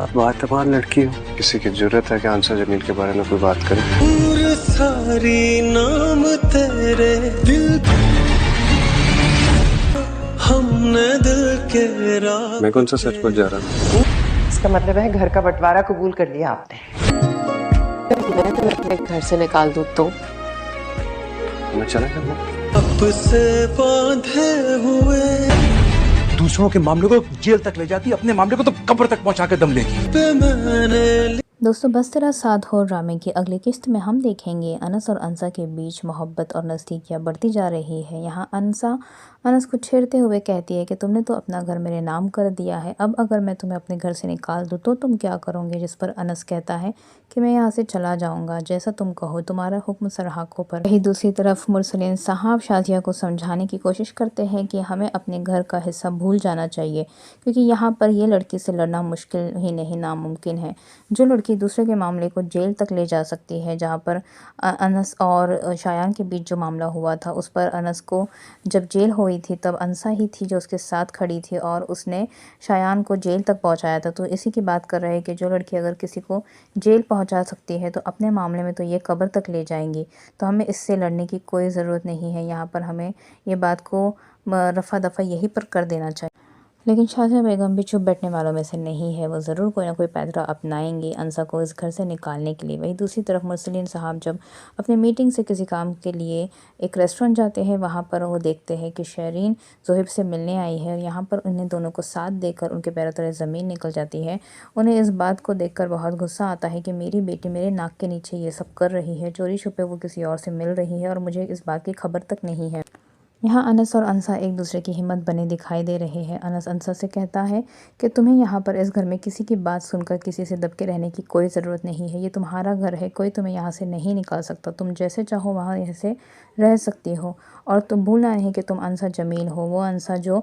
बातबार लड़की हो, किसी की जरूरत है कि आंसर जमील के बारे में कोई बात करे? सारी नाम तेरे दिल हमने दिल के मैं कौन सा सच बोल जा रहा हूँ? इसका मतलब है घर का बंटवारा कबूल कर लिया आपने। मैं तुम्हें अपने घर से निकाल दूँ तो मैं चला जाऊंगा। अब से बांधे हुए दूसरों के मामले को जेल तक ले जाती, अपने मामले को तो कब्र तक पहुंचा के दम लेगी। मैंने दोस्तों बस तेरा साथ हो ड्रामे की अगली किस्त में हम देखेंगे अनस और अंसा के बीच मोहब्बत और नज़दीकियाँ बढ़ती जा रही है। यहाँ अंसा अनस को छेड़ते हुए कहती है कि तुमने तो अपना घर मेरे नाम कर दिया है, अब अगर मैं तुम्हें अपने घर से निकाल दूँ तो तुम क्या करोगे? जिस पर अनस कहता है कि मैं यहाँ से चला जाऊँगा, जैसा तुम कहो, तुम्हारा हुक्म सरहाकों पर। वहीं दूसरी तरफ मुरसलीन साहब शाजिया को समझाने की कोशिश करते हैं कि हमें अपने घर का हिस्सा भूल जाना चाहिए, क्योंकि यहाँ पर ये लड़की से लड़ना मुश्किल ही नहीं नामुमकिन है। जो लड़की दूसरे के मामले को जेल तक ले जा सकती है, जहाँ पर अनस और शायान के बीच जो मामला हुआ था उस पर अनस को जब जेल हुई थी तब अंसा ही थी जो उसके साथ खड़ी थी और उसने शायान को जेल तक पहुंचाया था। तो इसी की बात कर रहे हैं कि जो लड़की अगर किसी को जेल पहुंचा सकती है तो अपने मामले में तो ये कब्र तक ले जाएंगी, तो हमें इससे लड़ने की कोई ज़रूरत नहीं है। यहाँ पर हमें ये बात को रफ़ा दफ़ा यहीं पर कर देना चाहिए। लेकिन शाजिया बेगम भी चुप बैठने वालों में से नहीं है, वो ज़रूर कोई ना कोई पैतरा अपनाएंगी अंसा को इस घर से निकालने के लिए। वहीं दूसरी तरफ मुरसलीन साहब जब अपने मीटिंग से किसी काम के लिए एक रेस्टोरेंट जाते हैं, वहाँ पर वो देखते हैं कि शरीन ज़ोहिब से मिलने आई है और यहाँ पर उन्हें दोनों को साथ देकर उनके पैरों तले ज़मीन निकल जाती है। उन्हें इस बात को देखकर बहुत गुस्सा आता है कि मेरी बेटी मेरे नाक के नीचे ये सब कर रही है, चोरी छुपे वो किसी और से मिल रही है और मुझे इस बात की खबर तक नहीं है। यहाँ अनस और अंसा एक दूसरे की हिम्मत बने दिखाई दे रहे हैं। अनस अंसा से कहता है कि तुम्हें यहाँ पर इस घर में किसी की बात सुनकर किसी से दब के रहने की कोई ज़रूरत नहीं है, ये तुम्हारा घर है, कोई तुम्हें यहाँ से नहीं निकाल सकता, तुम जैसे चाहो वहाँ यहाँ से रह सकती हो। और तुम भूलना नहीं कि तुम अंसा जमील हो, वो अंसा जो